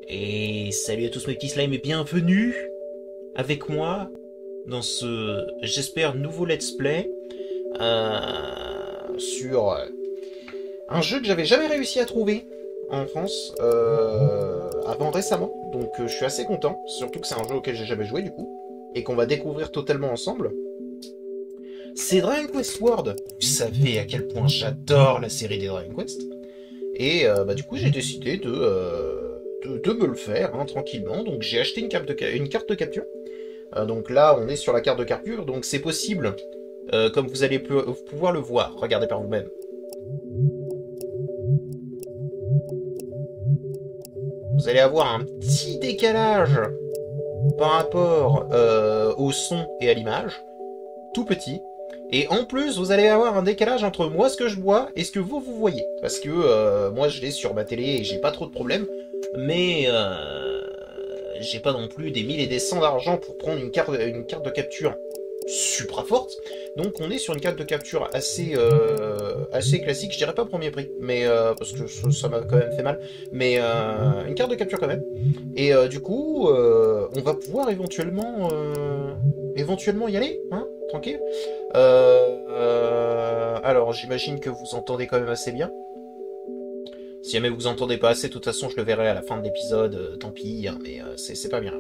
Et salut à tous mes petits slimes et bienvenue avec moi dans ce, j'espère, nouveau let's play sur un jeu que j'avais jamais réussi à trouver en France avant récemment. Donc je suis assez content, surtout que c'est un jeu auquel j'ai jamais joué du coup, et qu'on va découvrir totalement ensemble. C'est Dragon Quest World. Vous savez à quel point j'adore la série des Dragon Quest. Et du coup, j'ai décidé de me le faire tranquillement. Donc, j'ai acheté une carte de capture. Donc là, on est sur la carte de capture. Donc, c'est possible, comme vous allez pouvoir le voir. Regardez par vous-même. Vous allez avoir un petit décalage par rapport au son et à l'image. Tout petit. Et en plus, vous allez avoir un décalage entre moi, ce que je vois, et ce que vous voyez. Parce que moi, je l'ai sur ma télé et j'ai pas trop de problèmes. Mais j'ai pas non plus des 1000 et des 100 d'argent pour prendre une carte de capture supra forte. Donc on est sur une carte de capture assez classique. Je dirais pas premier prix, mais parce que ça m'a quand même fait mal. Mais une carte de capture quand même. Et du coup, on va pouvoir éventuellement y aller, hein, tranquille. Alors, j'imagine que vous entendez quand même assez bien. Si jamais vous entendez pas assez, de toute façon, je le verrai à la fin de l'épisode. Tant pis, hein, mais c'est pas bien.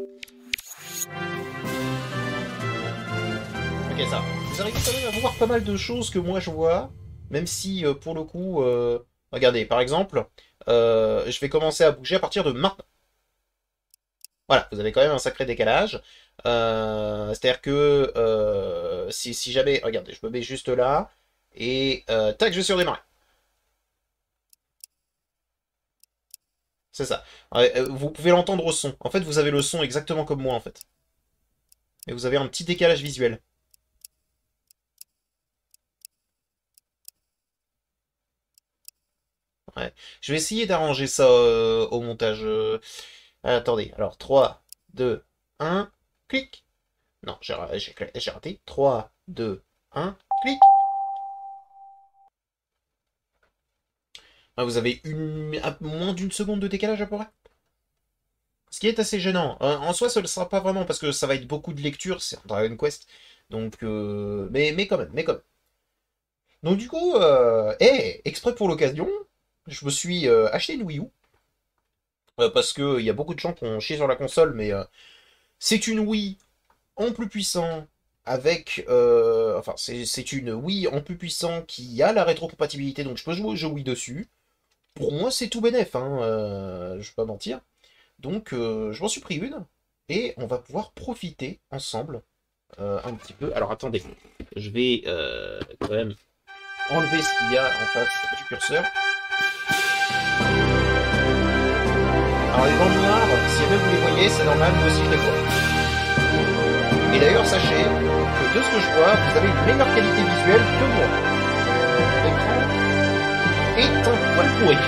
Ok, ça. Vous arrivez quand même à voir pas mal de choses que moi je vois, même si pour le coup, regardez, par exemple, je vais commencer à bouger à partir de maintenant. Voilà, vous avez quand même un sacré décalage. C'est-à-dire que si jamais, regardez, je me mets juste là, et tac, je vais sur démarrer. C'est ça. Vous pouvez l'entendre au son. En fait, vous avez le son exactement comme moi, en fait. Et vous avez un petit décalage visuel. Ouais. Je vais essayer d'arranger ça au montage. Attendez, alors 3, 2, 1, clic. Non, j'ai raté. 3, 2, 1, clic. Ah, vous avez moins d'une seconde de décalage à peu près. Ce qui est assez gênant. En soi, ça ne le sera pas vraiment parce que ça va être beaucoup de lecture, c'est un Dragon Quest. Donc, mais quand même, mais quand même. Donc du coup, exprès pour l'occasion, je me suis acheté une Wii U. Parce que il y a beaucoup de gens qui ont chié sur la console, mais c'est une Wii en plus puissant, avec... enfin, c'est une Wii en plus puissant qui a la rétrocompatibilité, donc je peux jouer aux jeux Wii dessus. Pour moi, c'est tout bénef, hein, je vais pas mentir. Donc, je m'en suis pris une, et on va pouvoir profiter ensemble un petit peu. Alors, attendez, je vais quand même enlever ce qu'il y a en face du curseur. Alors, les bandes noires, si jamais vous les voyez, c'est normal, moi aussi je les vois. Et d'ailleurs, sachez que de ce que je vois, vous avez une meilleure qualité visuelle que moi. L'écran est un poil pourri.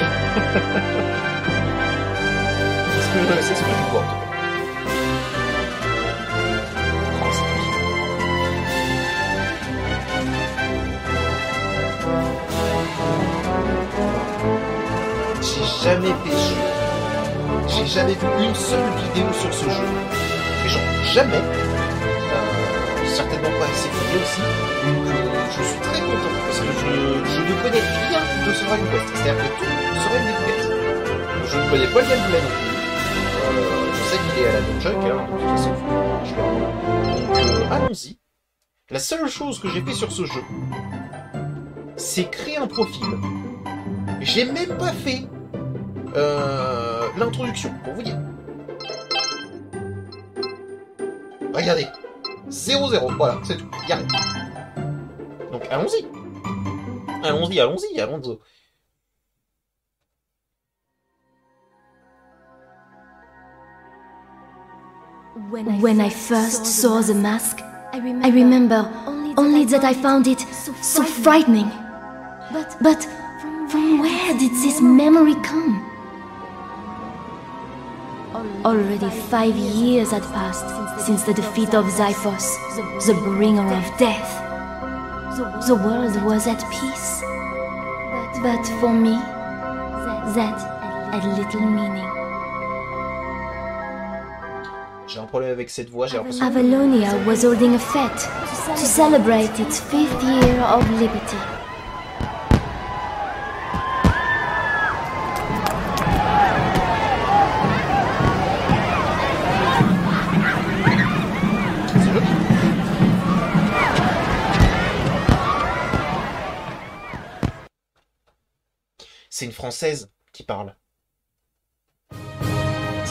C'est ce que je vois, en tout cas. J'ai jamais fait ce jeu. J'ai jamais vu une seule vidéo sur ce jeu. Et genre, jamais. Certainement pas assez vidéo aussi. Donc je suis très content parce que je ne connais rien de ce Dragon Quest. C'est-à-dire que tout serait une découverte. Je ne connais pas le gameplay non plus. Je sais qu'il est à la Nunchuck, hein, de toute façon. Donc allons-y. La seule chose que j'ai fait sur ce jeu, c'est créer un profil. J'ai même pas fait l'introduction, pour vous dire. Regardez. 0-0, voilà, c'est tout. Y a rien. Donc allons-y. Allons-y. When I first saw the mask, I remember only that I found it so frightening. But from where did this memory come? Already 5 years had passed since the defeat of Xiphos, the bringer of death. The world was at peace. But for me, that had little meaning. J'ai un problème avec cette voix, j'ai l'impression... Avalonia was holding a fête to celebrate its 5th year of liberty. C'est une Française qui parle. C'est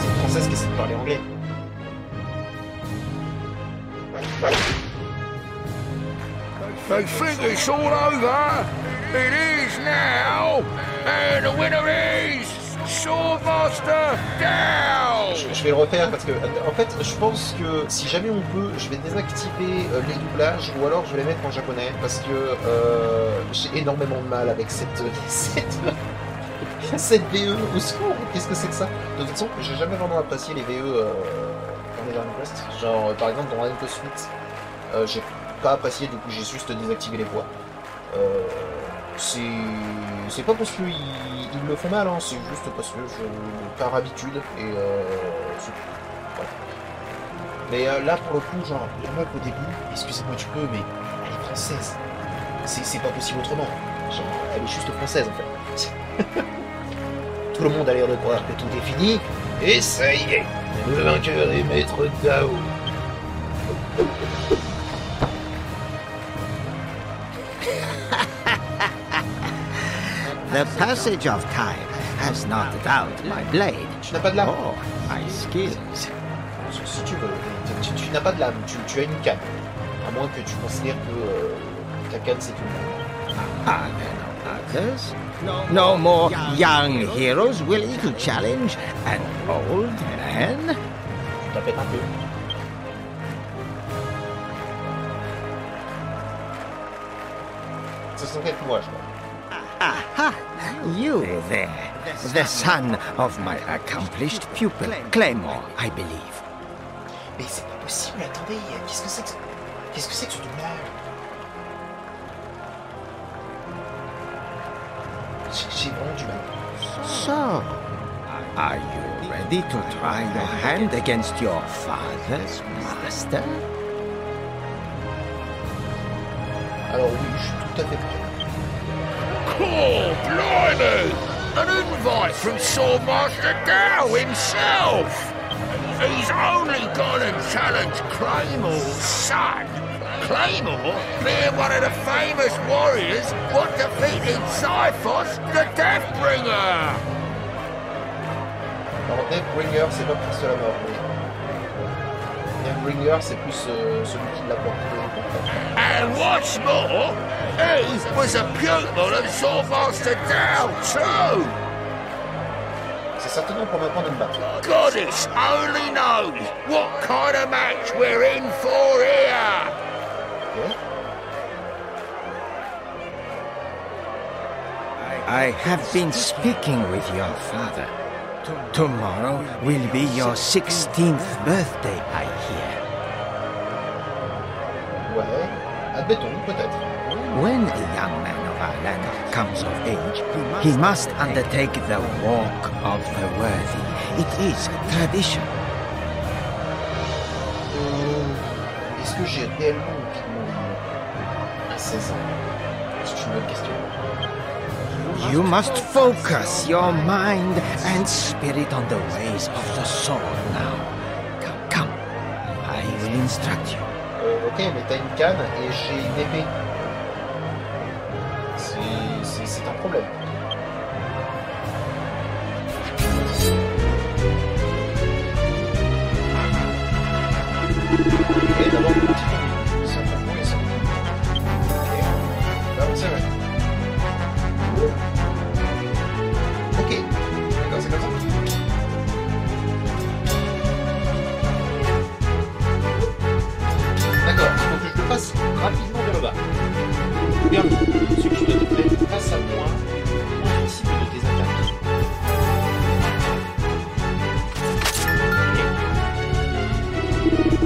une Française qui essaie de parler anglais. They think it's all over. It is now. And the winner is Swordmaster Down. Je vais le refaire parce que, en fait, je pense que si jamais on peut, je vais désactiver les doublages ou alors je vais les mettre en japonais parce que j'ai énormément de mal avec cette VE au secours. Qu'est-ce que c'est que ça? De toute façon, j'ai jamais vraiment apprécié les VE dans les Dragon Quest. Genre, par exemple, dans Dragon Quest 8, j'ai pas apprécié, du coup, j'ai juste désactivé les voix. C'est pas parce qu'ils me font mal, hein, c'est juste parce que par habitude et c'est tout. Voilà. Mais là pour le coup, genre, la meuf au début, excusez-moi du peu, mais elle est française. C'est pas possible autrement. Genre, elle est juste française en fait. Tout le monde a l'air de croire que tout est fini, et ça y est, le vainqueur est Maître Dao. The passage of time has not dulled my blade. Tu n'as pas de lame. Oh, my skills. Si tu veux, tu n'as pas de lame, tu as une canne. À moins que tu considères que ta canne c'est une lame. Are there no others? No more young heroes willing to challenge an old man? Tu t'appelles un peu. Ce sont quelques mois, je crois. Aha! You there, the son of my accomplished pupil, Claymore, I believe. Mais c'est pas possible, attendez, qu'est-ce que c'est que ce doublage? J'ai vraiment du mal. So, are you ready to try your hand against your father's master? Alors oui, je suis tout à fait prêt. Oh, blimey! An invite from Swordmaster Dow himself! He's only gone and challenged Claymore's son. Claymore being one of the famous warriors what defeated Cyphos, the Deathbringer! Alors Deathbringer, c'est pas plus de la mort, oui. Deathbringer, c'est plus celui qui l'a porté. And what's more, he was a pupil of Swordmaster Dow too! C'est certainement pour m'apprendre à me battre. Goddess only knows what kind of match we're in for here! Ok. I have been speaking with your father. Tomorrow will be your 16th birthday, I hear. Ouais, admettons, peut-être. When a young man of our land comes of age, he must undertake the walk of the worthy. It is tradition. Est-ce que j'ai réellement envie de mourir à 16 ans? C'est une bonne question. You must focus your mind and spirit on the ways of the soul now. Come, I will instruct you. Ok, mais t'as une canne et j'ai une épée. C'est un problème. Ok, d'abord le petit peu. Ça peut jouer ça. Ok, là c'est vrai. Ok, d'accord, c'est comme ça. D'accord, il faut que je le fasse rapidement vers le bas. Regarde, ce que tu dois te mettre face à moi, le moins possible de tes attaques.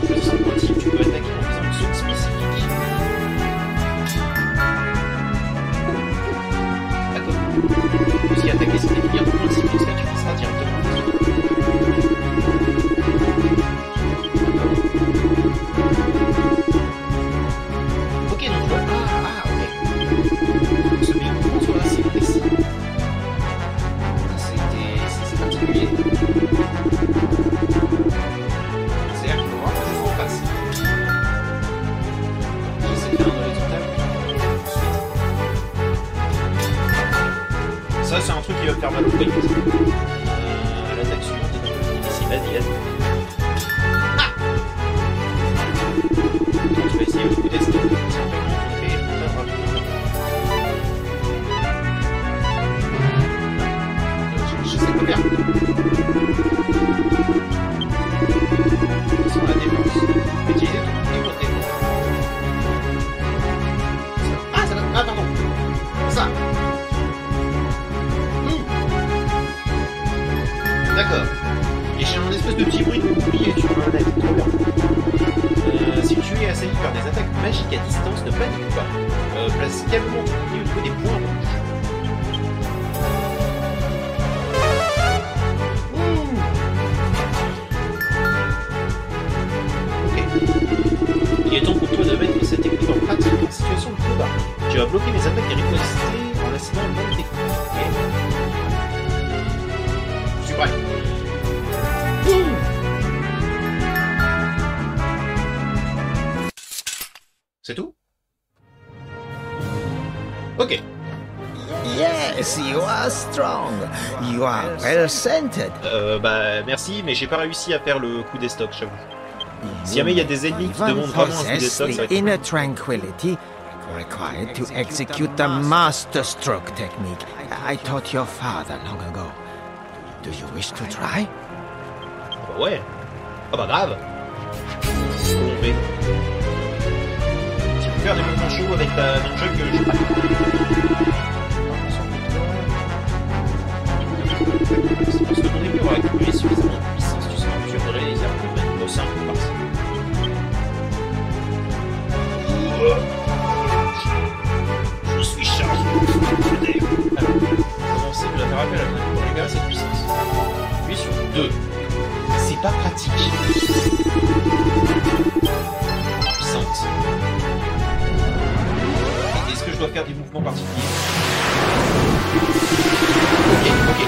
Je sens que si tu peux attaquer en faisant une zone spécifique. D'accord. Si attaquer c'est définir ton point de cible, ça tu passeras directement. Et j'ai un espèce de petit bruit de bouclier sur ma manette. Trop bien. Si tu es assailli par des attaques magiques à distance, ne panique pas. Place calmement ton bouclier au niveau des points rouges. Il est temps pour toi de mettre cette technique en pratique en situation de combat. Tu vas bloquer les attaques et riposter en assinant une bonne technique. Ok. Je suis prêt. C'est tout? Ok. Yes, you are strong. You are well centered. Bah merci, mais j'ai pas réussi à faire le coup des stocks, j'avoue. Si jamais il y a des ennemis qui demandent vraiment un coup des stocks, ça va être... inner tranquility required to execute the master stroke technique I taught your father long ago. Do you wish to try? Ah bah ouais. Ah bah grave. C'est ce qu'on fait. Tu peux faire des mouvements chauds avec ta nunchuck, je sais pas. Pour se demander plus, on va accumuler suffisamment de puissance, tu seras en mesure de réaliser un mouvement de bosser un peu par ça. Je suis chargé. Alors, commencer, je dois faire appel à la pour récupérer cette puissance. Puis sur 2. C'est pas pratique. Puissante. Est-ce que je dois faire des mouvements particuliers? Ok.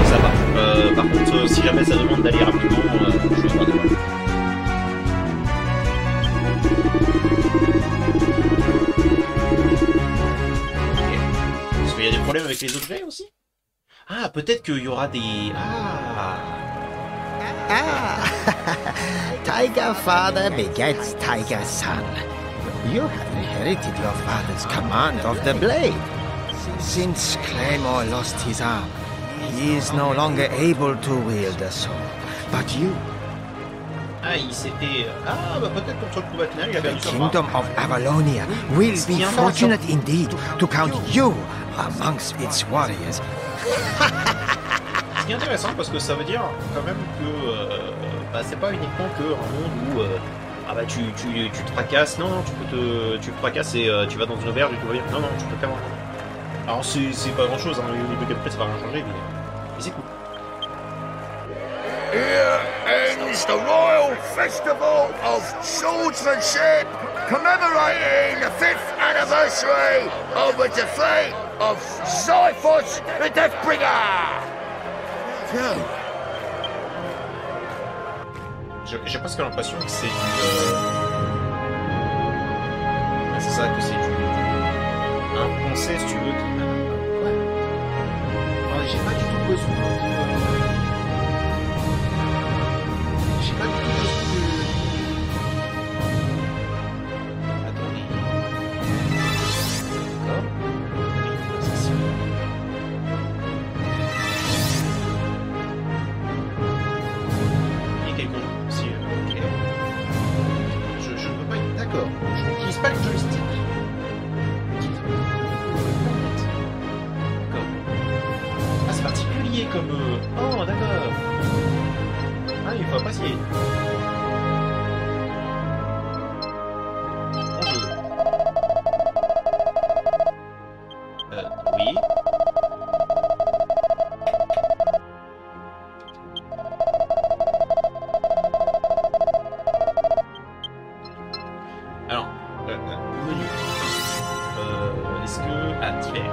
Ça va. Par contre, si jamais ça demande d'aller rapidement, je vais pas de mal. Est-ce qu'il y a des problèmes avec les objets aussi? Ah, peut-être qu'il y aura des... Tiger father begets tiger son. You have inherited your father's command of the blade. Since Claymore lost his arm, he is no longer able to wield a sword. But you, il s'était... bah peut-être contre le combat final, il a the perdu son bras. kingdom of Avalonia, will be fortunate indeed to count you amongst its warriors. Ce qui est intéressant parce que ça veut dire quand même que c'est pas uniquement que un monde où tu te fracasses, non, tu te fracasses et tu vas dans une auberge et tout va bien. Non, tu peux faire un... Alors c'est pas grand chose, hein, au niveau gameplay ça va rien changer, mais c'est cool. Here ends the Royal Festival of Swordsmanship, commemorating the 5th anniversary of the defeat of Zyphos the Deathbringer! J'ai presque l'impression que c'est du... c'est ça, que c'est du... un français, si tu veux, qui... Ouais. J'ai pas du tout besoin de... J'ai pas du tout besoin de... Attendez. D'accord. Oui, c'est sûr. Il y a quelqu'un aussi, ok. Je ne peux pas être d'accord. Je n'utilise pas le joystick. D'accord. Ah, c'est particulier comme... Oh, d'accord. Ah, il faut apprécier. Bonjour. Oui. Alors, menu. Est-ce que... Ah, divers.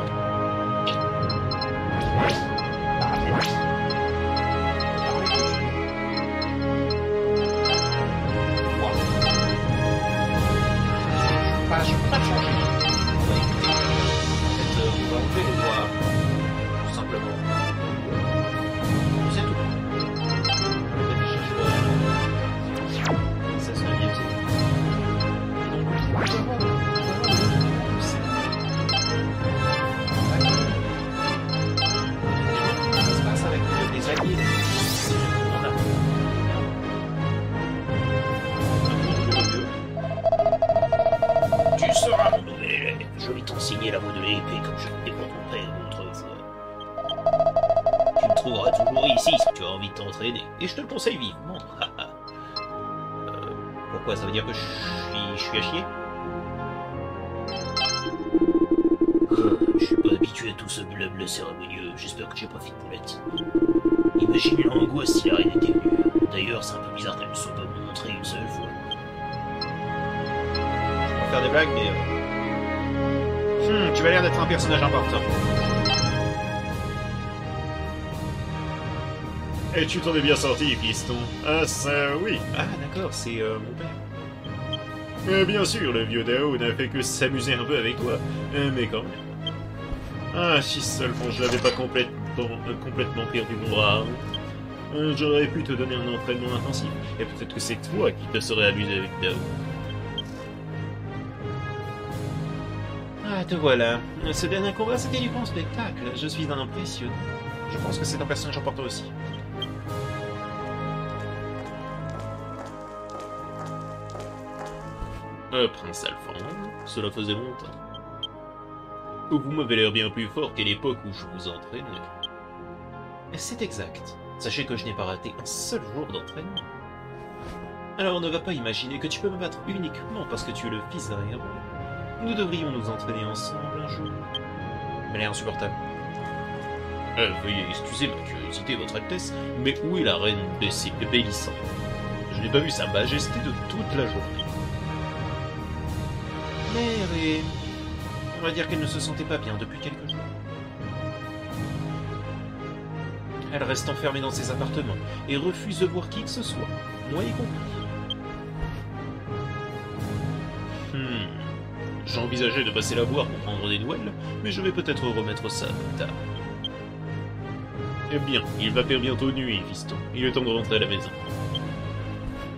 toujours ici si tu as envie de t'entraîner, et je te le conseille vivement. Pourquoi, ça veut dire que je suis à chier? Je suis pas habitué à tout ce blabla cérémonieux, j'espère que j'ai pas fait de boulette. Imagine l'angoisse si la reine était venue. D'ailleurs, c'est un peu bizarre qu'elle ne soit pas montrée une seule fois. Je vais faire des blagues, mais... tu as l'air d'être un personnage important. Et tu t'en es bien sorti, fiston. Ah, ça, oui. Ah, d'accord, c'est mon père. Bien sûr, le vieux Dao n'a fait que s'amuser un peu avec toi, mais quand même. Ah, si seulement je n'avais pas complètement perdu mon bras. J'aurais pu te donner un entraînement intensif, et peut-être que c'est toi qui te serais amusé avec Dao. Ah, te voilà. Ce dernier combat, c'était du bon spectacle. Je suis impressionné. Je pense que c'est un personnage important aussi. Prince Alphand, cela faisait longtemps. Vous m'avez l'air bien plus fort qu'à l'époque où je vous entraînais. C'est exact. Sachez que je n'ai pas raté un seul jour d'entraînement. Alors ne va pas imaginer que tu peux me battre uniquement parce que tu es le fils d'un héros. Nous devrions nous entraîner ensemble un jour. Elle est insupportable. Veuillez excuser ma curiosité, votre Altesse, mais où est la reine Bélissant? Je n'ai pas vu sa majesté de toute la journée. Mère et... on va dire qu'elle ne se sentait pas bien depuis quelques jours. Elle reste enfermée dans ses appartements et refuse de voir qui que ce soit, moi y compris. J'envisageais de passer la voir pour prendre des nouvelles, mais je vais peut-être remettre ça plus tard. Eh bien, il va faire bientôt nuit, fiston. Il est temps de rentrer à la maison.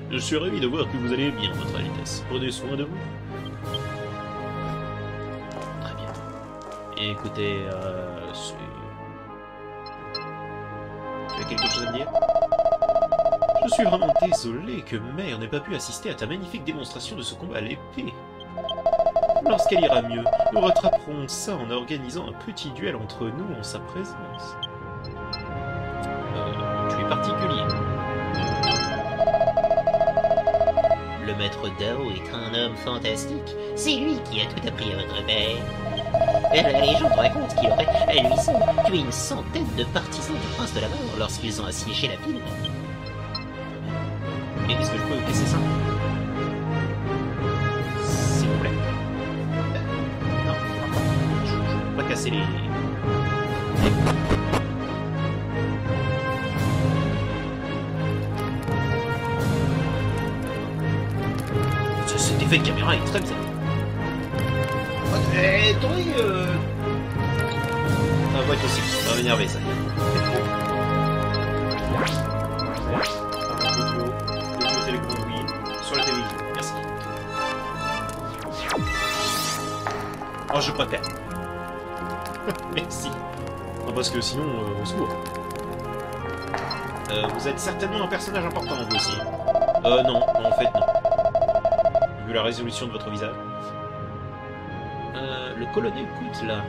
Je suis ravi de voir que vous allez bien, votre Altesse. Prenez soin de vous. Très bien. Et écoutez, tu as quelque chose à me dire? Je suis vraiment désolé que Mère n'ait pas pu assister à ta magnifique démonstration de ce combat à l'épée. Lorsqu'elle ira mieux, nous rattraperons ça en organisant un petit duel entre nous en sa présence. Tu es particulier. Le maître Dao est un homme fantastique. C'est lui qui a tout appris à votre père. La légende raconte qu'il aurait, à lui seul, tué une centaine de partisans du prince de la mort lorsqu'ils ont assiégé la ville. Et est-ce que je peux vous laisser ça? S'il vous plaît. Non, je ne peux pas casser les... Cet effet de caméra est très bizarre. Attendez, ça va être possible, ça va m'énerver ça. Sur la télévision, merci. Oh, je préfère. Merci. Non, parce que sinon, on se court. Vous êtes certainement un personnage important, vous aussi. Non, en fait, non. Vu la résolution de votre visage. Le colonel Koutla.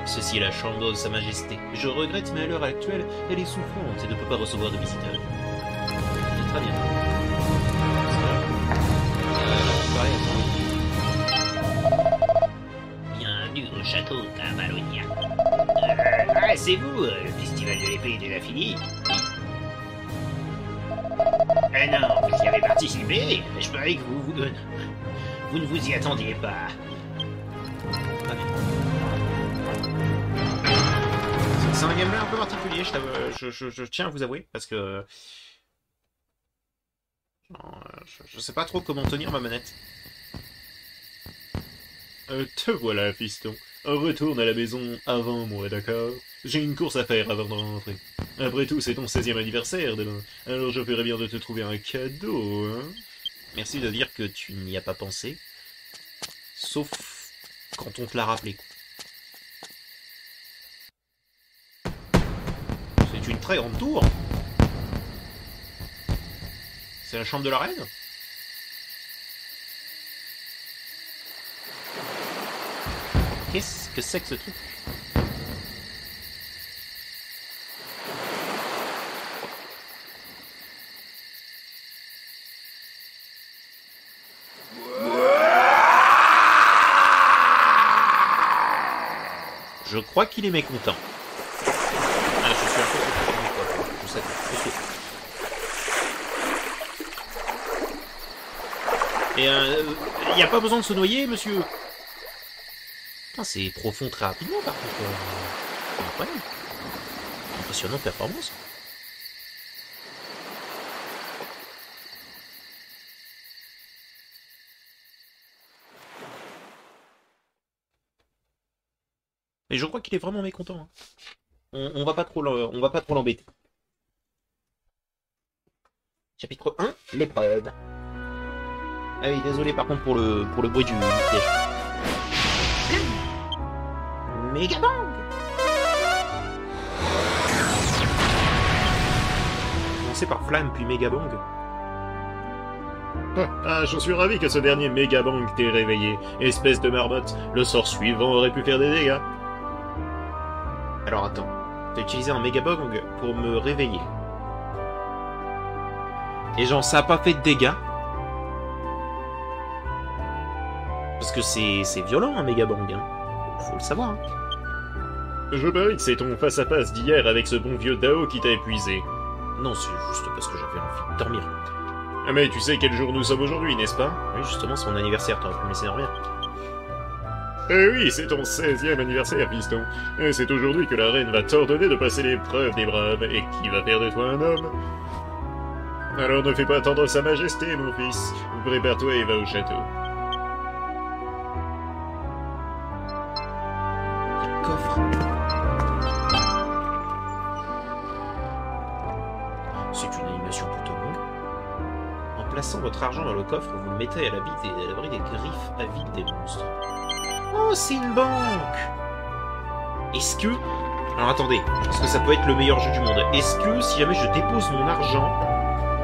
Ceci est la chambre de Sa Majesté. Je regrette, mais à l'heure actuelle, elle est souffrante et ne peut pas recevoir de visiteurs. Très bien. Bienvenue au château Tavalonia. C'est vous, le festival de l'épée est déjà fini? Non, vous y avez participé. Je parie que vous ne vous y attendiez pas. C'est un gameplay un peu particulier, je tiens à vous avouer, parce que... je sais pas trop comment tenir ma manette. Te voilà, fiston. Retourne à la maison avant moi, d'accord? J'ai une course à faire avant de rentrer. Après tout, c'est ton 16e anniversaire demain, alors je ferais bien de te trouver un cadeau, hein? Merci de dire que tu n'y as pas pensé. Sauf quand on te l'a rappelé. C'est une très grande tour. C'est la chambre de la reine? Qu'est-ce que c'est que ce truc? Je crois qu'il est mécontent. Ah, je suis un peu content. Je sais. Ok. Et il n'y a pas besoin de se noyer, monsieur. Putain, c'est profond très rapidement, par contre. C'est incroyable. Impressionnante performance. Mais je crois qu'il est vraiment mécontent. Hein. On va pas trop l'embêter. Chapitre 1, l'épreuve. Ah oui, désolé par contre pour le bruit du piège. Megabang. Commencer par Flamme puis Megabang. Ah, j'en suis ravi que ce dernier Megabang t'ait réveillé. Espèce de marmotte, le sort suivant aurait pu faire des dégâts. Alors attends, t'as utilisé un Megabang pour me réveiller. Et genre ça a pas fait de dégâts. Parce que c'est violent un Megabang, hein. Faut le savoir. Hein. Je parie que c'est ton face-à-face d'hier avec ce bon vieux Dao qui t'a épuisé. Non, c'est juste parce que j'avais envie de dormir. Ah mais tu sais quel jour nous sommes aujourd'hui, n'est-ce pas? Oui, justement, c'est mon anniversaire, t'aurais pu me laisser dormir. Eh oui, c'est ton 16e anniversaire, fiston. Et c'est aujourd'hui que la reine va t'ordonner de passer l'épreuve des braves, et qui va faire de toi un homme. Alors ne fais pas attendre sa majesté, mon fils. Prépare-toi et va au château. Coffre. C'est une animation plutôt longue. En plaçant votre argent dans le coffre, vous le mettez à l'abri des griffes avides des monstres. Oh, c'est une banque! Est-ce que... Alors attendez, parce que ça peut être le meilleur jeu du monde. Est-ce que, si jamais je dépose mon argent,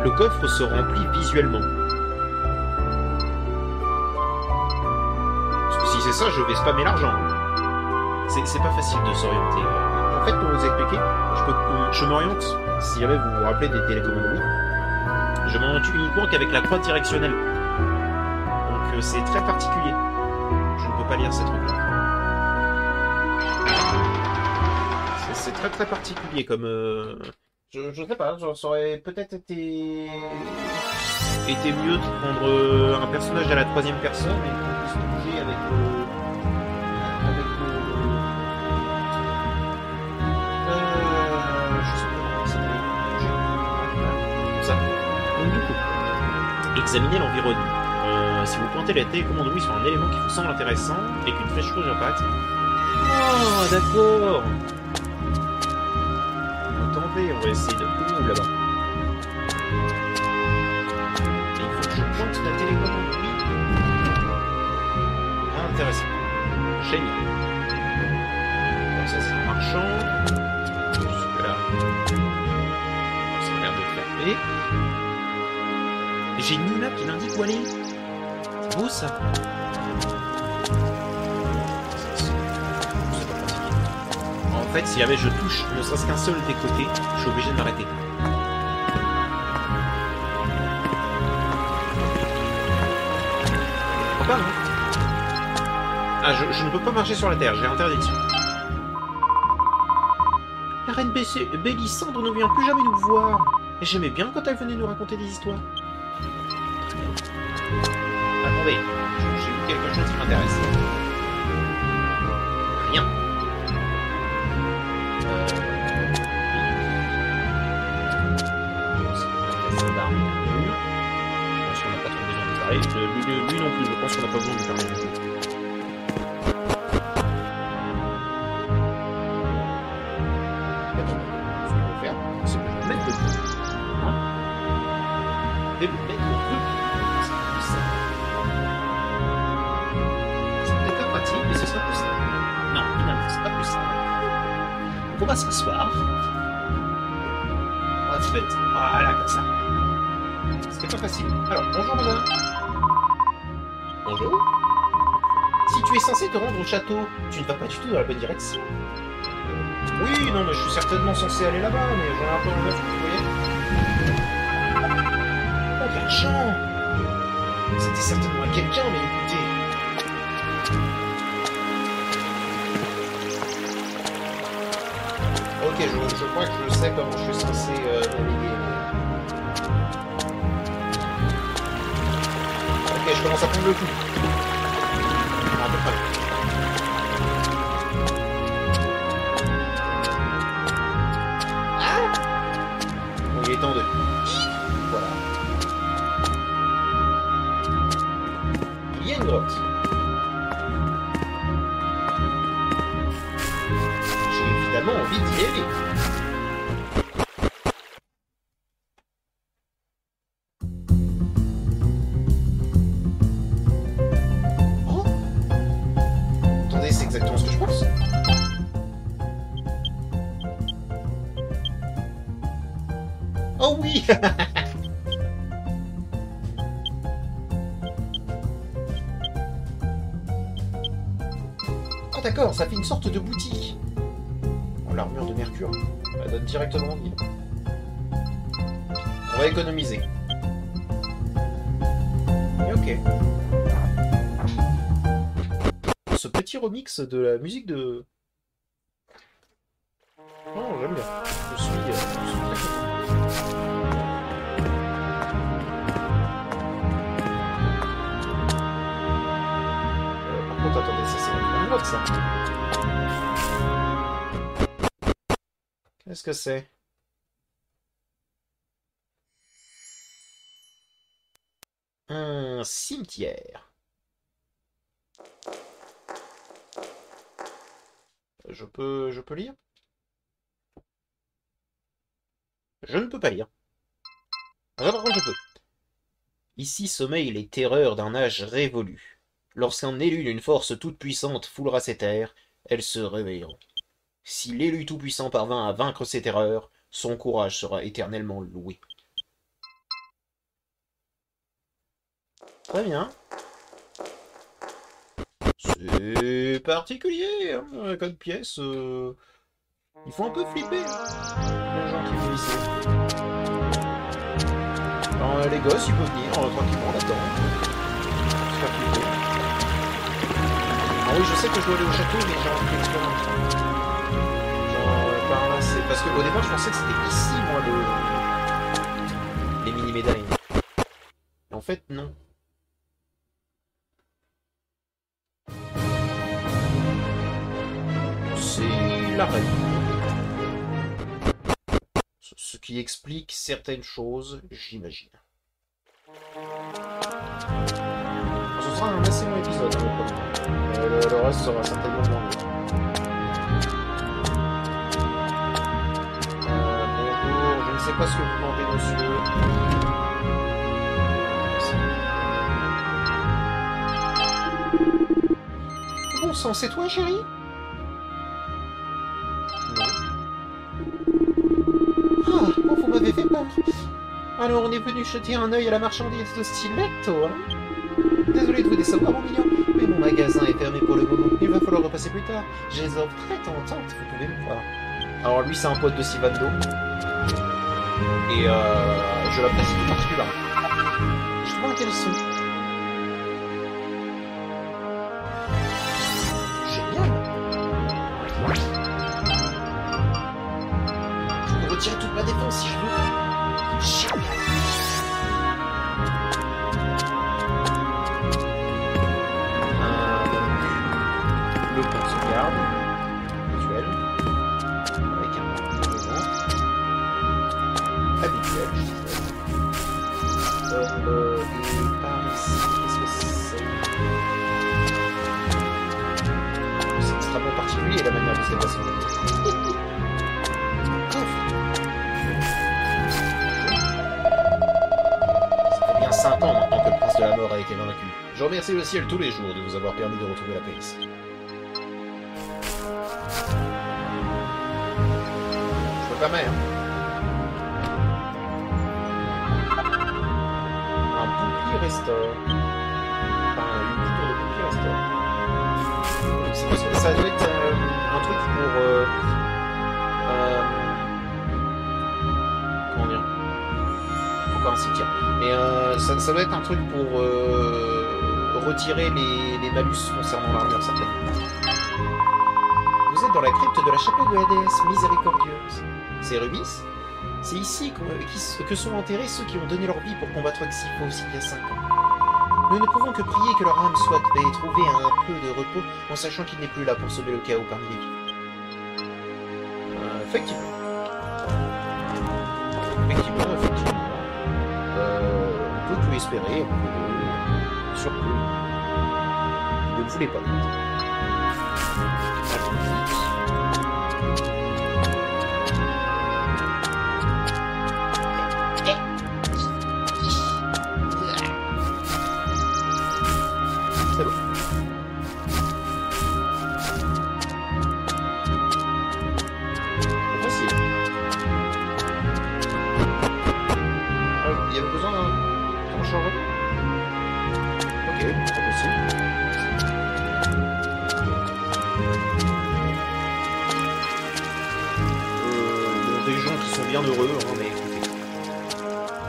le coffre se remplit visuellement? Parce que si c'est ça, je vais spammer l'argent. C'est pas facile de s'orienter. En fait, pour vous expliquer, je m'oriente, si jamais vous vous rappelez des télécommandes Wii, je m'oriente uniquement qu'avec la croix directionnelle. Donc c'est très particulier. Je ne peux pas lire ces trucs-là. C'est très particulier comme... Je sais pas, ça aurait peut-être été mieux de prendre un personnage à la troisième personne et qu'on puisse bouger avec je sais pas comment ça s'appelle. Ça. Donc du coup, examinez l'environnement. Si vous pointez la télécommande Wii sur un élément qui vous semble intéressant et qu'une flèche rouge apparaît. Oh, d'accord. Attendez, on va essayer de... Ouh, là-bas. Et il faut que je pointe la télécommande Wii. Ah, intéressant. Génial. Donc ça, c'est un marchand. Jusque-là. Ça a l'air de fermer. J'ai une map qui l'indique où aller. C'est beau ça. En fait, si jamais je touche ne serait-ce qu'un seul des côtés, je suis obligé de m'arrêter. Pourquoi non? Ah, je ne peux pas marcher sur la terre, j'ai interdiction. La reine Bélissandre ne vient plus jamais nous voir. Et j'aimais bien quand elle venait nous raconter des histoires. Attendez, j'ai vu quelque chose qui m'intéresse. Rien. Je pense qu'on n'a pas trop besoin de parler. Lui non plus, je pense qu'on n'a pas besoin de parler. Ce qu'il faut faire, c'est que je vais mettre le coup. Et le mettre le coup. C'est plus simple. C'est peut-être pas pratique, mais ce sera plus simple. Non, finalement, c'est pas plus simple. Donc on va s'asseoir. On va se mettre, voilà, comme ça. C'était pas facile. Alors, bonjour madame. Bonjour. Si tu es censé te rendre au château, tu ne vas pas du tout dans la bonne direction. Oui, non, mais je suis certainement censé aller là-bas, mais j'en ai un peu en neuf, vous voyez. Oh, l'argent! C'était certainement à quelqu'un, mais écoutez. crois que je sais comment je suis censé naviguer. Ok, je commence à prendre le coup. À peu près. Bon, il est en deux. Voilà. Il y a une grotte. J'ai évidemment envie d'y aller. Oh, attendez, c'est exactement ce que je pense. Oh oui. Ah d'accord, ça fait une sorte de boutique. Oh, l'armure de Mercure, elle donne directement en ville. On va économiser. Et ok. Ce petit remix de la musique de... Oh, j'aime bien. Je suis très content. Par contre, attendez, ça c'est une note, ça. Qu'est-ce que c'est? Un cimetière. Je peux lire? Je ne peux pas lire. Ah, par contre, je peux. Ici sommeillent les terreurs d'un âge révolu. Lorsqu'un élu d'une force toute puissante foulera ces terres, elles se réveilleront. Si l'élu tout-puissant parvint à vaincre ces terreurs, son courage sera éternellement loué. Très bien. C'est particulier, hein, un code pièce. Il faut un peu flipper, hein, les gens qui vivent ici. Alors, les gosses, ils peuvent venir tranquillement là-dedans. Se faire flipper. Ah oui, je sais que je dois aller au château, mais j'ai envie d'explorer un petit peu. Genre, par là, c'est... Parce qu'au départ, je pensais que c'était ici, moi, les mini-médailles. En fait, non. C'est la reine. Ce qui explique certaines choses, j'imagine. Ce sera un assez long épisode, le reste sera certainement moins long. Bonjour, je ne sais pas ce que vous demandez, monsieur. Bon sang, c'est toi, chérie? Ah, oh, vous m'avez fait peur. Alors, on est venu jeter un œil à la marchandise de stiletto, hein? Désolé de vous décevoir, mon mignon, mais mon magasin est fermé pour le moment. Il va falloir repasser plus tard. J'ai des offres très tentantes, vous pouvez me voir. Alors, lui, c'est un pote de Sivando. Et je l'apprécie tout particulièrement. Je trouve intéressant. Retirer toute ma défense si je veux. Le point de sauvegarde habituel avec un élément habituel, je disais. Et par ici, qu'est-ce que c'est? C'est extrêmement particulier la manière de se déplacer. Ça fait bien 5 ans maintenant que le prince de la mort a été vaincu. Je remercie le ciel tous les jours de vous avoir permis de retrouver la paix ici. Je peux pas mer. Un bouclier restaure. Enfin, une bouton de bouclier restaure. C'est parce que ça doit être un truc pour... comment dire? Encore un cimetière. Mais ça doit être un truc pour retirer les malus concernant l'armure, certainement. Vous êtes dans la crypte de la chapelle de la déesse miséricordieuse. C'est Rubis? C'est ici que sont enterrés ceux qui ont donné leur vie pour combattre Xyphos il y a 5 ans. Nous ne pouvons que prier que leur âme soit et trouver un peu de repos en sachant qu'il n'est plus là pour sauver le chaos parmi les vivants. Effectivement. Effectivement. On peut plus espérer. Surtout. Ne voulez pas. C'est bon. C'est facile. Il y avait besoin d'un changement. Ok, pas possible. Bon, des gens qui sont bien heureux, hein, mais écoutez.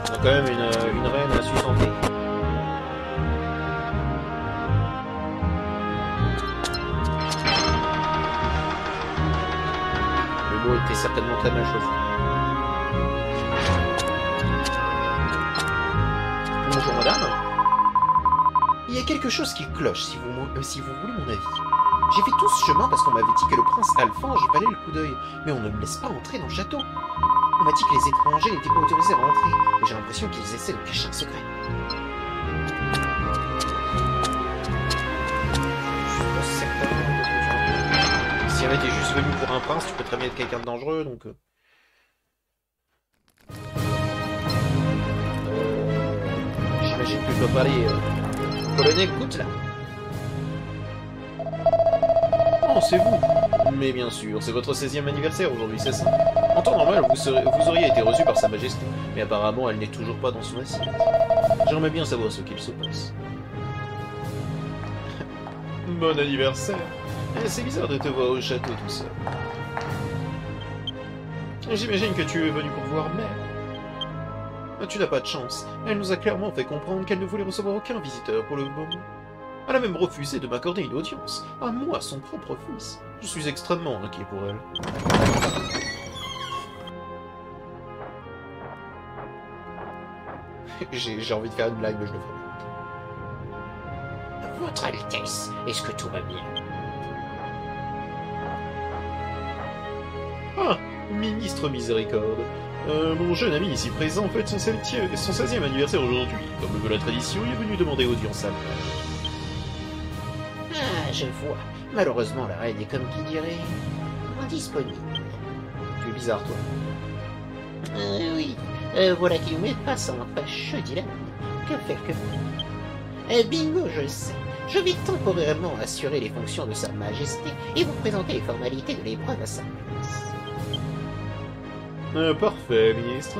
On a quand même une reine à sustenter. Le mot était certainement très mal choisi. Bonjour madame. Il y a quelque chose qui cloche si vous voulez mon avis. J'ai fait tout ce chemin parce qu'on m'avait dit que le prince Alphonse valait le coup d'œil, mais on ne me laisse pas entrer dans le château. On m'a dit que les étrangers n'étaient pas autorisés à entrer, et j'ai l'impression qu'ils essaient de cacher un secret. Je suis pas certain de ce que tu racontes. Si jamais t'es juste venu pour un prince, tu peux très bien être quelqu'un de dangereux, donc... J'imagine que je dois parler... Colonel Goutla. Oh, c'est vous. Mais bien sûr, c'est votre 16e anniversaire aujourd'hui, c'est ça? En temps normal, vous auriez été reçu par Sa Majesté, mais apparemment, elle n'est toujours pas dans son assiette. J'aimerais bien savoir ce qu'il se passe. Bon anniversaire. C'est bizarre de te voir au château tout seul. J'imagine que tu es venu pour voir Mère. Tu n'as pas de chance. Elle nous a clairement fait comprendre qu'elle ne voulait recevoir aucun visiteur pour le moment. Elle a même refusé de m'accorder une audience, à moi, son propre fils. Je suis extrêmement inquiet pour elle. J'ai envie de faire une blague, mais je le ferai pas. Votre Altesse, est-ce que tout va bien? Ah, ministre miséricorde. Mon jeune ami ici présent fête son 16e anniversaire aujourd'hui. Comme le veut la tradition, il est venu demander audience à moi. Ah, je vois. Malheureusement, la reine est comme qui dirait... indisponible. Tu es bizarre, toi. Oui. Voilà qui nous met face à un fâcheux dilemme. Que faire, que faire? Bingo, je sais. Je vais temporairement assurer les fonctions de Sa Majesté et vous présenter les formalités de l'épreuve à sa place. Parfait, ministre.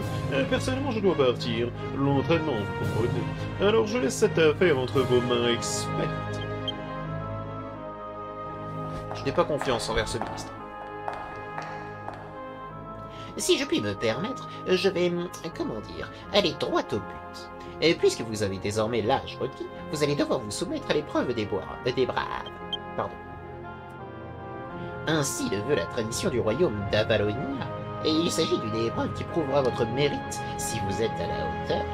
Personnellement, je dois partir. L'entraînement, vous comprenez. Alors, je laisse cette affaire entre vos mains expertes. Je n'ai pas confiance envers ce ministre. Si je puis me permettre, je vais, comment dire, aller droit au but. Et puisque vous avez désormais l'âge requis, vous allez devoir vous soumettre à l'épreuve des braves. Pardon. Ainsi le veut la tradition du royaume d'Avalonia. Et il s'agit d'une épreuve qui prouvera votre mérite si vous êtes à la hauteur.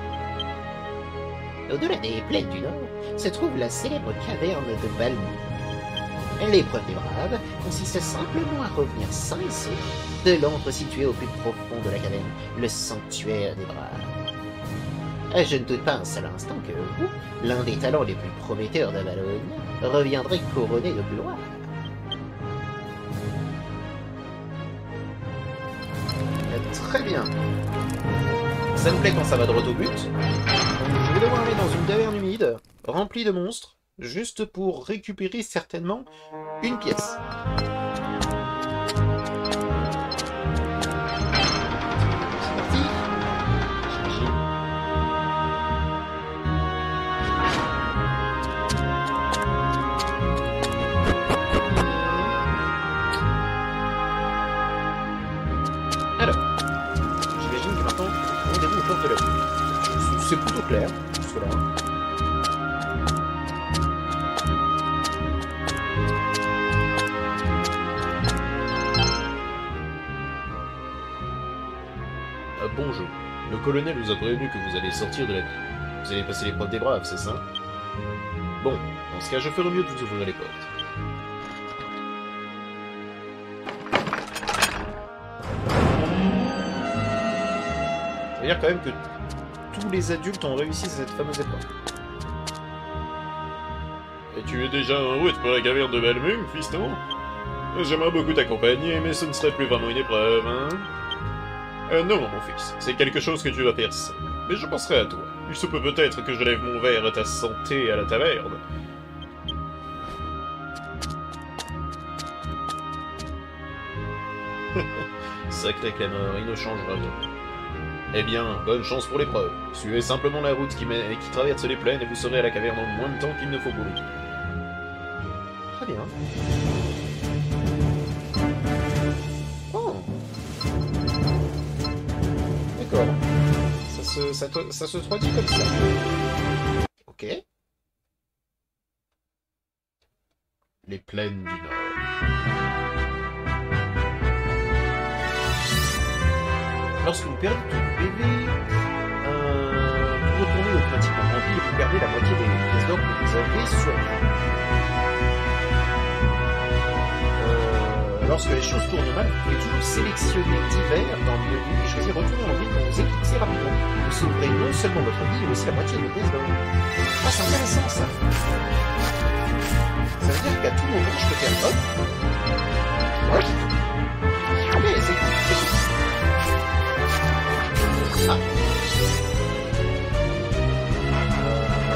Au-delà des plaines du Nord se trouve la célèbre caverne de Balmou. L'épreuve des braves consiste simplement à revenir sain et sauf de l'antre situé au plus profond de la caverne, le sanctuaire des braves. Je ne doute pas un seul instant que vous, l'un des talents les plus prometteurs d'Avalonia, reviendrez couronné de gloire. Très bien. Ça me plaît quand ça va droit au but. Donc, je vais devoir aller dans une taverne humide, remplie de monstres, juste pour récupérer certainement une pièce. C'est parti. J'imagine. Alors. J'imagine que maintenant, on déroule autour de la ville. C'est plutôt clair, jusque-là. colonel vous a prévenu que vous allez sortir de la ville. Vous allez passer l'épreuve des braves, c'est ça? Bon, dans ce cas, je ferai mieux de vous ouvrir les portes. Ça veut dire quand même que tous les adultes ont réussi cette fameuse épreuve. Et tu es déjà en route pour la caverne de Balmung, fiston? J'aimerais beaucoup t'accompagner, mais ce ne serait plus vraiment une épreuve, hein? Non, mon fils, c'est quelque chose que tu vas faire seul. Mais je penserai à toi. Il se peut peut-être que je lève mon verre à ta santé à la taverne. Sacré Clémor, il ne changera rien. Eh bien, bonne chance pour l'épreuve. Suivez simplement la route qui traverse les plaines et vous serez à la caverne en moins de temps qu'il ne faut pour le dire. Très bien. Oh. D'accord. Ça se traduit comme ça. Ok. Les plaines du Nord. Lorsque vous perdez tout PV, vous retournez automatiquement en ville et vous perdez la moitié des pièces d'or que vous avez sur vous. Lorsque les choses tournent mal, vous pouvez toujours sélectionner divers dans le menu et choisir retourner en ville pour vous éclipser rapidement. Vous sauverez non seulement votre vie, mais aussi la moitié de vos pièces d'or. Ah, c'est intéressant ça. Ça veut dire qu'à tout moment, je peux faire hop. Ouais. Ok, c'est cool, c'est cool. Ah.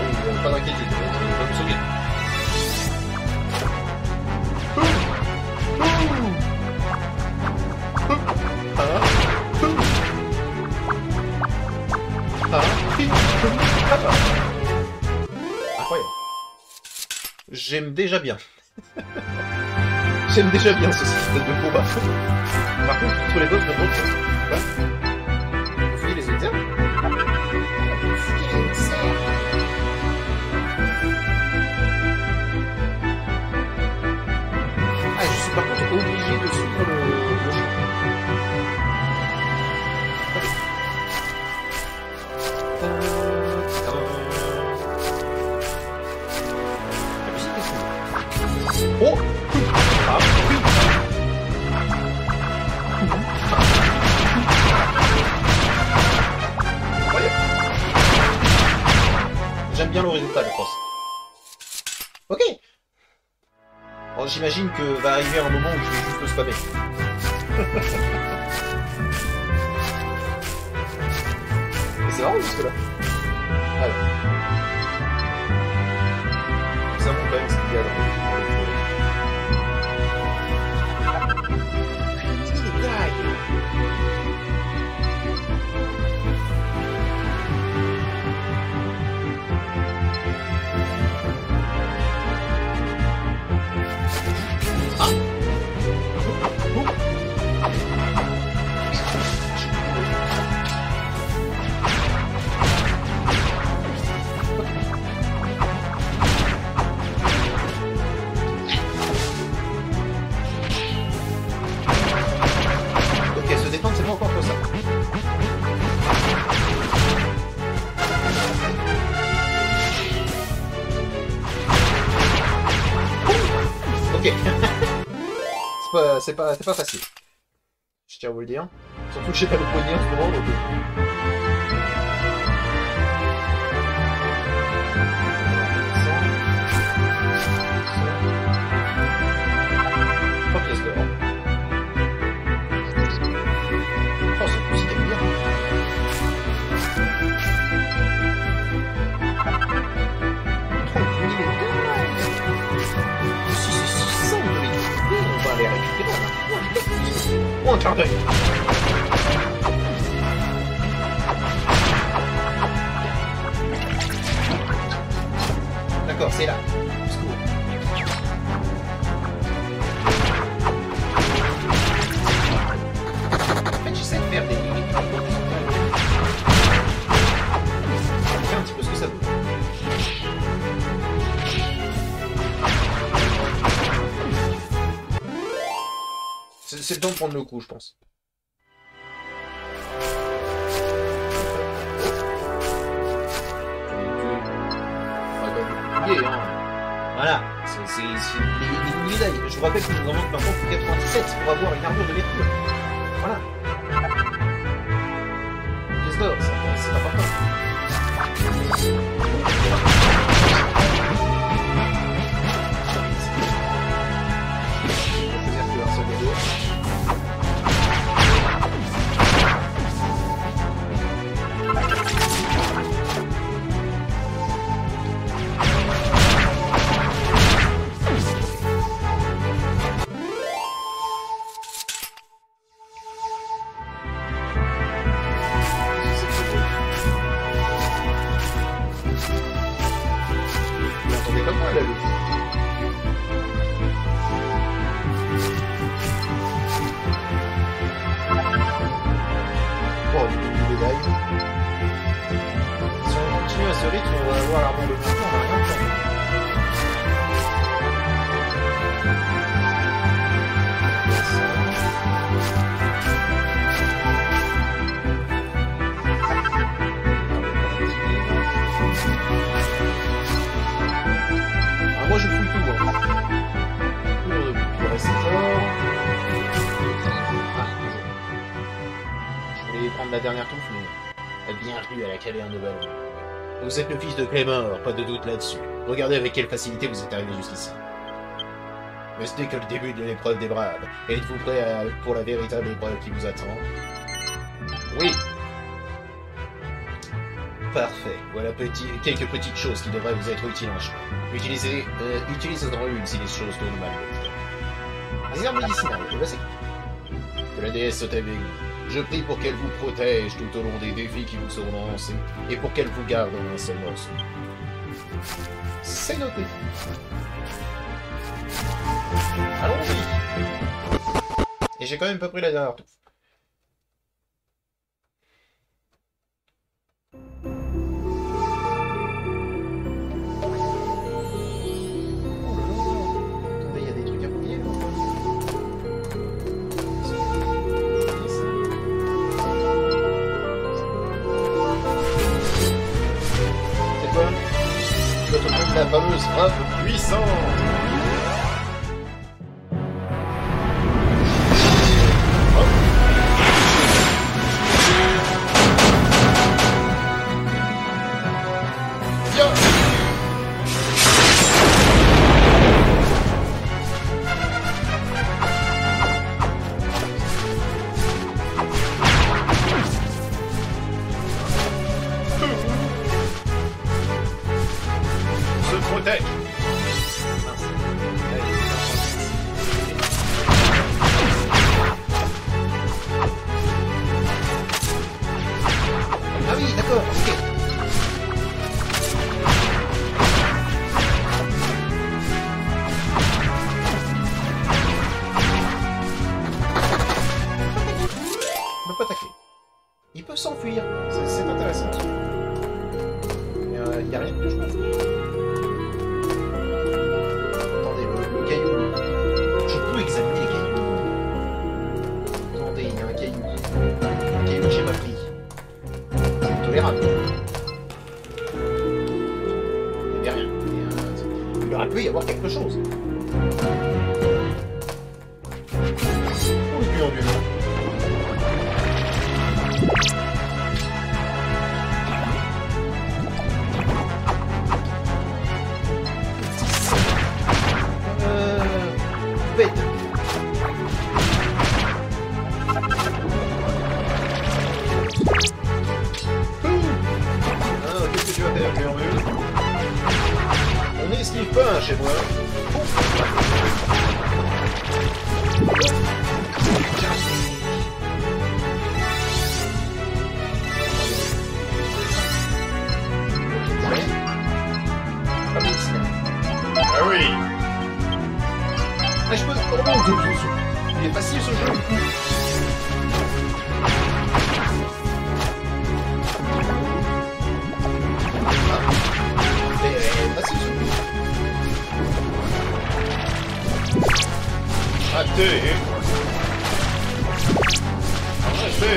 Oui, pas d'inquiétude, je vais me sauver. Incroyable. J'aime déjà bien. J'aime déjà bien ce système de combat. Par contre, contre les boss de l'autre chose. Vous fuyez les élites. Ah, je suis par contre obligé de suivre le jeu. Oh! Ah, oui. Incroyable. J'aime bien le résultat, je pense. Ok. Bon, j'imagine que va arriver un moment où je vais juste le spammer. Et c'est marrant jusque là. Alors. Nous savons quand même ce qu'il y a dans le c'est pas facile. Je tiens à vous le dire. Surtout que j'ai pas le poignet en ce moment, donc... Trois pièces d'or. Oh, c'est plus si t'aimes bien. Si c'est 600 de l'équipement, on va les récupérer. Oh, un quart d'œil. D'accord, c'est là. Secours. En fait, j'essaie de faire des limites. On va faire un petit peu ce que ça veut. C'est le temps de prendre le coup, je pense. les médailles. Je vous rappelle que nous en manque maintenant pour 97 pour avoir une armure de Mercure. Voilà. Pièce d'or, c'est important. Moi je fouille tout, hein. Cours de reste fort. Ah, toujours. Je voulais prendre la dernière touffe, mais... Bienvenue à la caverne de Ballon. Vous êtes le fils de Clémor, pas de doute là-dessus. Regardez avec quelle facilité vous êtes arrivé jusqu'ici. Mais ce n'est que le début de l'épreuve des braves. Êtes-vous prêt pour la véritable épreuve qui vous attend? Oui. Parfait. Voilà quelques petites choses qui devraient vous être utiles en chemin. Utilisez-en une si les choses tournent mal. Les armes médicinales, c'est que la déesse soit avec vous. Je prie pour qu'elle vous protège tout au long des défis qui vous seront lancés et pour qu'elle vous garde en un seul morceau. C'est noté. Allons-y. Et j'ai quand même pas pris la dernière touffe. La fameuse frappe puissante. S'enfuir, c'est intéressant. Il n'y a rien que je m'en fous. Attendez, le caillou. Je peux examiner les cailloux. Attendez, il y a un caillou. Un caillou que j'ai pas pris. C'est tolérable. Il n'y a rien. Il aurait pu y avoir quelque chose. Oh, le puant. Pas chez moi. Ah oui. Ah, je peux... Oh mon Dieu, il est facile ce jeu. Raté. Raté.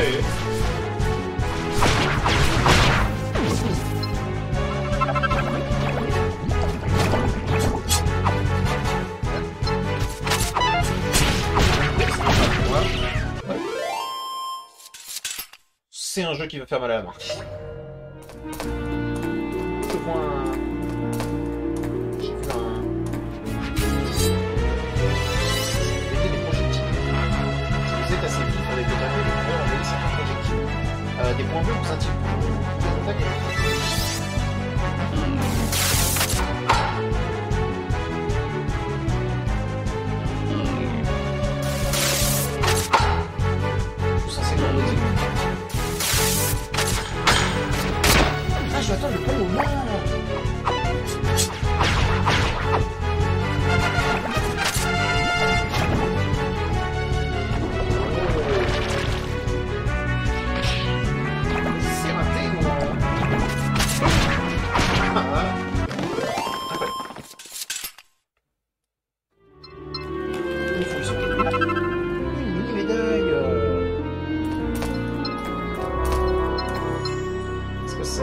un jeu qui va faire mal à la main. Je vois un... J'ai vu un... Mettez des projectiles. Si vous êtes assez vite avec le bateau, vous pouvez envoyer certains projectiles. Des points bleus vous attirent des attaques. Ah, je vais attendre le bon moment. C'est raté, moi. Une mini médaille. Qu'est-ce que c'est?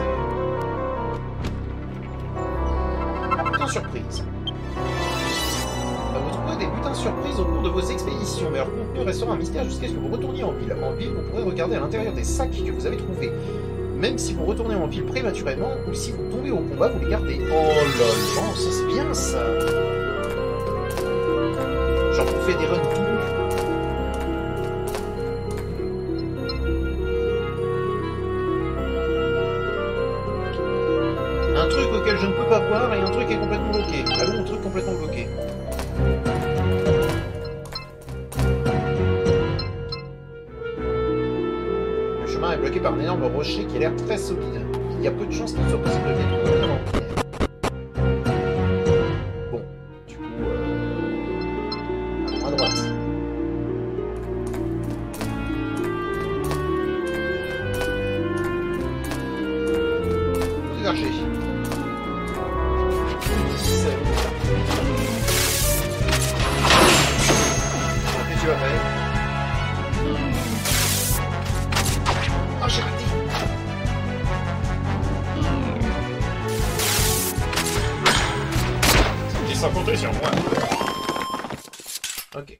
Butin surprise. Vous trouverez des butins surprises au cours de vos expéditions, mais leur contenu restera un mystère jusqu'à ce que vous retourniez en ville. En ville, vous pourrez regarder à l'intérieur des sacs que vous avez trouvés. Même si vous retournez en ville prématurément, ou si vous tombez au combat, vous les gardez. Oh là là, ça c'est bien ça. Genre vous faites des runs tout. Un truc auquel je ne peux pas voir et un truc qui est complètement bloqué. Allons au truc complètement bloqué. Le chemin est bloqué par un énorme rocher qui a l'air très solide. Il y a peu de chances qu'il soit possible de détruire en pierre. Bon, du coup, allons à droite. Des archers. Qu'est-ce que tu vas faire? Oh, j'ai raté! J'ai sans compter sur moi. Ok.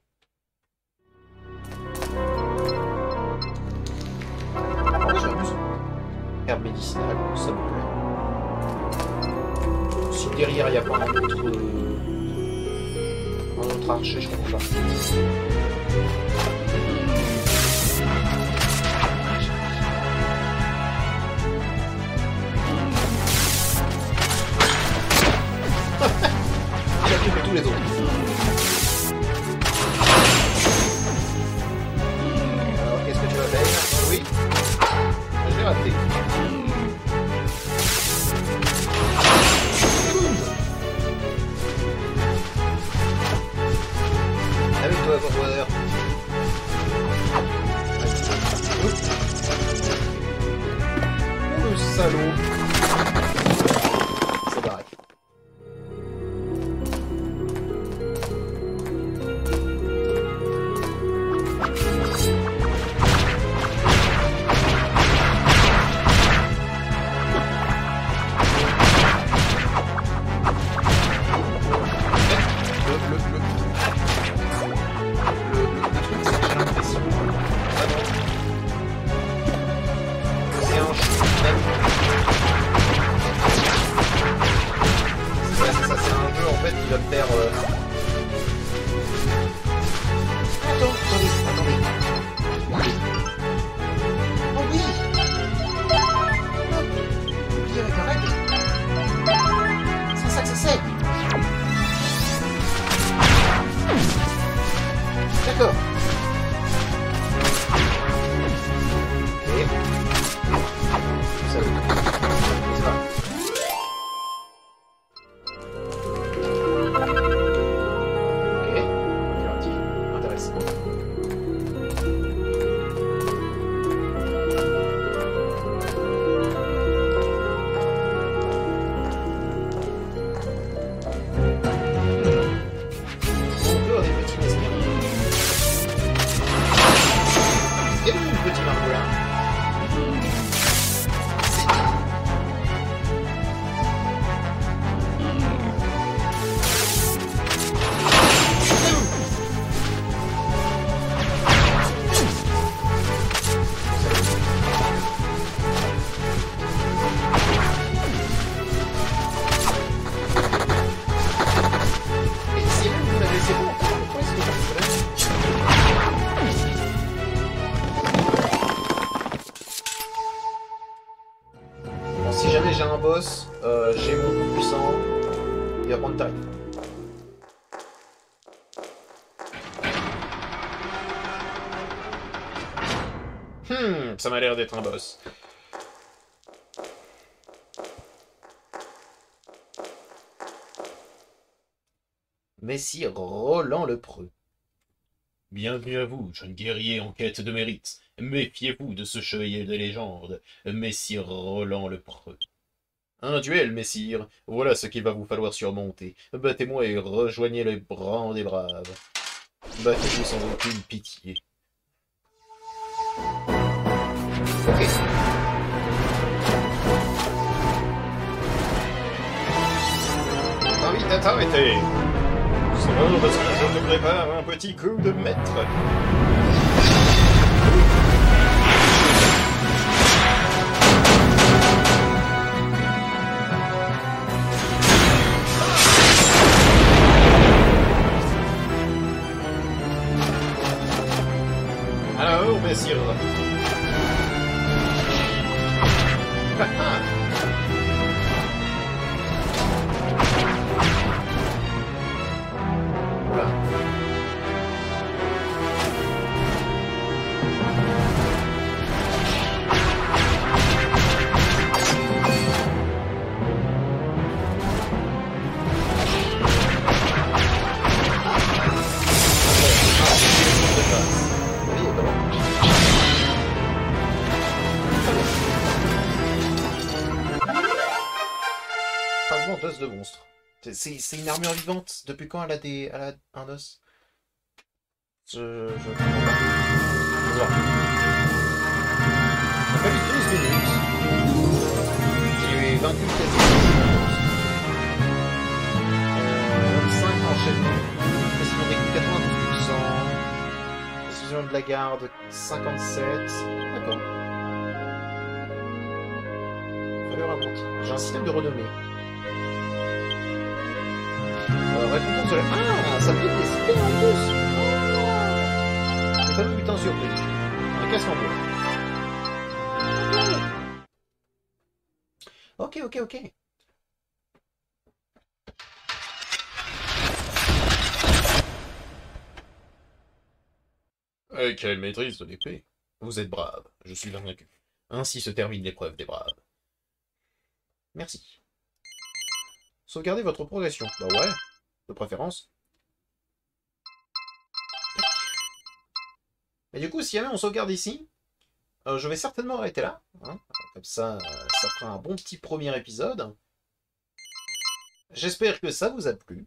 Oh, j'ai plus. Herbe médicinale, ça me plaît. Si derrière il n'y a pas un autre archer, je comprends pas. Il a tué tous les autres. Alors qu'est-ce que tu vas faire? Oui. J'ai raté. Avec toi, Warrior. Oh, le salaud. C'est barré. si jamais j'ai un boss, j'ai mon coup puissant, il va prendre tarif. Ça m'a l'air d'être un boss. Messire Roland le Preux. Bienvenue à vous, jeune guerrier en quête de mérite. Méfiez-vous de ce chevalier de légende, Messire Roland le Preux. Un duel, messire, voilà ce qu'il va vous falloir surmonter. Battez-moi et rejoignez les rangs des braves. Battez-vous sans aucune pitié. Ok. T'invite à t'arrêter. C'est bon parce que je te prépare un petit coup de maître. Alors, messire. Voilà. Oui, comment fragment d'os de monstre. C'est une armure vivante. Depuis quand elle a des. Elle a un os? Je comprends pas. Alors. Ça fait 12 minutes. J'ai vaincu le quasi. 5 enchaînements. Précision des coups 92%. Précision de la garde 57. D'accord. Valeur abondante. J'ai un système de renommée. Récompense de la... Ah, ça me fait des idées en plus. Le fameux butin surprise. Un casque en bois. Ok. Quelle maîtrise de l'épée. Vous êtes brave, je suis vaincu. Ainsi se termine l'épreuve des braves. Merci. Sauvegardez votre progression. Bah ouais, de préférence. Et du coup, si jamais on sauvegarde ici, je vais certainement arrêter là. Hein. Comme ça, ça fera un bon petit premier épisode. J'espère que ça vous a plu.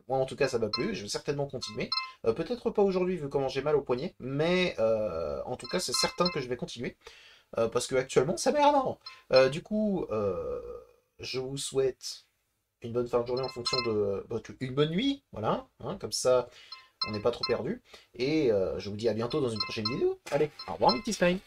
Moi, en tout cas, ça m'a plu. Je vais certainement continuer. Peut-être pas aujourd'hui, vu comment j'ai mal au poignet. Mais en tout cas, c'est certain que je vais continuer. Parce que actuellement, ça merde. Du coup, je vous souhaite une bonne fin de journée en fonction de... une bonne nuit, voilà. Hein, comme ça, on n'est pas trop perdu. Et je vous dis à bientôt dans une prochaine vidéo. Allez, au revoir mes petits slimes.